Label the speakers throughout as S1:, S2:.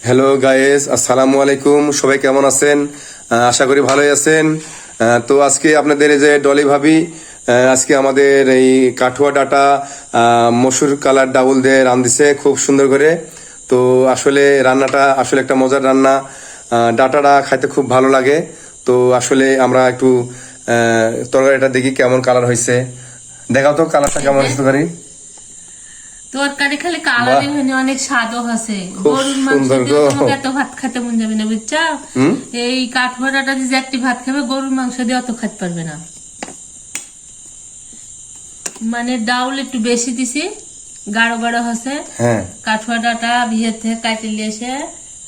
S1: Hello guys, আসসালামু আলাইকুম। সবাই কেমন আছেন? আশা করি ভালোই আছেন। তো আজকে আপনাদের এই যে ডলি ভাবি আজকে আমাদের এই কাঠুয়া ডাটা মসুর কালার ডাউল দিয়ে রান্ধিছে খুব সুন্দর করে। তো আসলে রান্নাটা আসলে একটা মজার রান্না। ডাটাটা খাইতে খুব ভালো লাগে। তো আসলে আমরা একটু তরকারিটা দেখি কেমন কালার হয়েছে। দেখাও তো কালারটা কেমন হয়েছে তরকারি।
S2: তরকারি খালি কালারই হয়নি, অনেক স্বাদও আছে। গরুর মাংস দিয়ে তোমাকে এত ভাত খেতে মন যাবে না, বুঝছো? এই কাঠুয়া ডাটা দিয়ে যে একটি ভাত খাবে, গরুর মাংস দিয়ে অত খেতে পারবে না। মানে ডাউল একটু বেশি দিছি, গাঢ় গাঢ় হচ্ছে। কাঠুয়া ডাটা বিয়ের থেকে কাটে নিয়ে এসে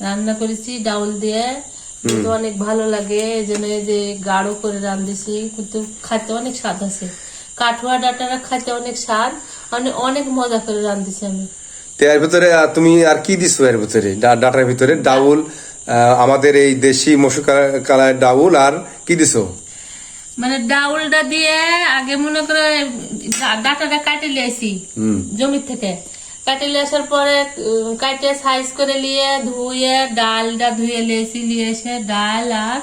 S2: রান্না করেছি ডাউল দিয়ে, কিন্তু অনেক ভালো লাগে। এই জন্য এই যে গাঢ় করে রান্ধিছি, কিন্তু খাইতে অনেক স্বাদ আছে। কাঠুয়া ডাটারা খাইতে অনেক স্বাদ, অনেক মজা করে রান্ধিছি আমি।
S1: এর ভিতরে তুমি আর কি দিছো? এর ভিতরে ডাটার ভিতরে ডাউল, আমাদের এই দেশি মসুর কালার ডাউল, আর কি দিছো?
S2: মানে ডাউলটা দিয়ে আগে মনে করে ডাটাটা কাটে লিয়েছি জমির থেকে। কাটে লিয়ে আসার পরে কাটে সাইজ করে নিয়ে ধুয়ে ডালটা ধুয়ে লিয়েছি, নিয়ে এসে ডাল আর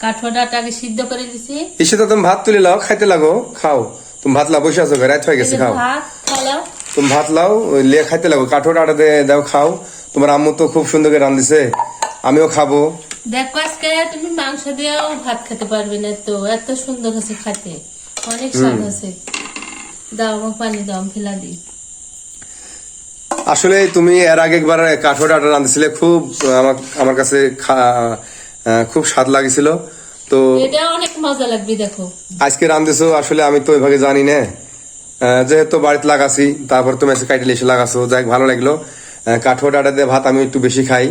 S2: কাঠুয়া ডাটাকে সিদ্ধ করে দিছি।
S1: এসে তো তুমি ভাত তুলে লাও, খাইতে লাগো, খাও। তুমি ভাত লাও, বসে আছো, রাত হয়ে গেছে, খাও।
S2: ভাত খালাও,
S1: তুমি ভাত লাও, লিয়ে খাইতে লাগো, কাঠুয়া ডাটা দাও, খাও। তোমার আম্মু তো খুব সুন্দর করে রান্ধিছে, আমিও খাবো।
S2: দেখো আজকে তুমি মাংস দিয়েও ভাত খেতে পারবে না, তো এত সুন্দর হচ্ছে খাতে, অনেক স্বাদ আছে। দাও আমার পানি দাও, আমি ফেলা দিই।
S1: আসলে তুমি এর আগে একবার কাঠুয়া ডাটা রাঁধছিলে, খুব আমার কাছে খুব স্বাদ লাগছিল। তো
S2: এটা অনেক মজা লাগবে। দেখো
S1: আজকে রাঁধেছো, আসলে আমি তো ওইভাবে জানি না, যেহেতু বাড়িতে লাগাছি, তারপর তুমি এসে কাইটে এসে লাগাছো, যাই ভালো লাগলো। কাঠুয়া ডাটা দিয়ে ভাত আমি একটু বেশি খাই।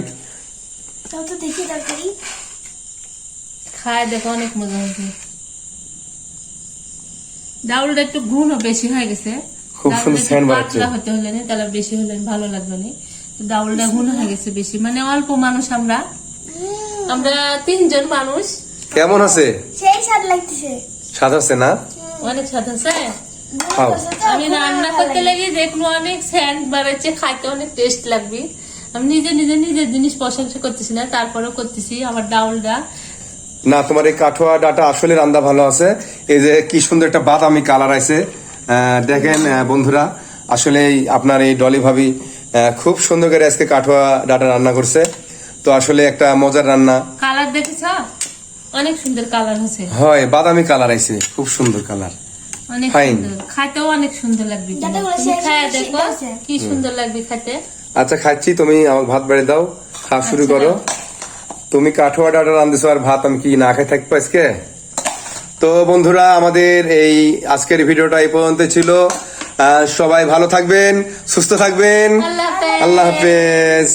S2: খায় দেখো অনেক মজা হয়েছে। ডাউলটা একটু ঘুণ বেশি হয়ে গেছে,
S1: খুব সুন্দর সেন্ট বাড়ছে।
S2: হতে হলে না, তাহলে বেশি হলে ভালো লাগবে না। ডাউলটা ঘুণ হয়ে গেছে বেশি, মানে অল্প মানুষ, আমরা 3 জন মানুষ।
S1: কেমন আছে?
S3: সেই স্বাদ লাগতেছে।
S1: স্বাদ আছে না?
S2: অনেক স্বাদ আছে।
S1: খাও।
S2: আমি রান্না করতে লাগি দেখবো অনেক সেন্ট বাড়াচ্ছে, খাইতে অনেক টেস্ট লাগবে। আমি নিজের জিনিস প্রশংসা করতেছি না, তারপরেও করতেছি আমার ডাউলটা।
S1: না, তোমার এই কাঠুয়া ডাটা আসলে রান্না ভালো আছে। এই যে কি সুন্দর একটা বাদামি কালার আছে, দেখেন বন্ধুরা। আসলে আপনার এই ডলি ভাবি খুব সুন্দর করে আজকে কাঠুয়া ডাটা রান্না করছে। তো আসলে একটা মজার রান্না।
S2: কালার দেখেছ? অনেক সুন্দর কালার হচ্ছে।
S1: হয়, বাদামি কালার আছে, খুব সুন্দর কালার,
S2: অনেক সুন্দর, খাইতেও অনেক সুন্দর লাগবে। তুমি খায়া দেখো কি সুন্দর লাগবে খাইতে।
S1: আচ্ছা, খাচ্ছি, তুমি আমাকে ভাত বেড়ে দাও, খাওয়া শুরু করো। তুমি কাঠুয়া ডাটা রান্ধিছো আর ভাত আমি কি না খাই থাকবো আজকে? তো বন্ধুরা, আমাদের এই আজকের ভিডিওটা এই পর্যন্ত ছিল। সবাই ভালো থাকবেন, সুস্থ থাকবেন।
S2: আল্লাহ হাফেজ।
S1: আল্লাহ হাফেজ।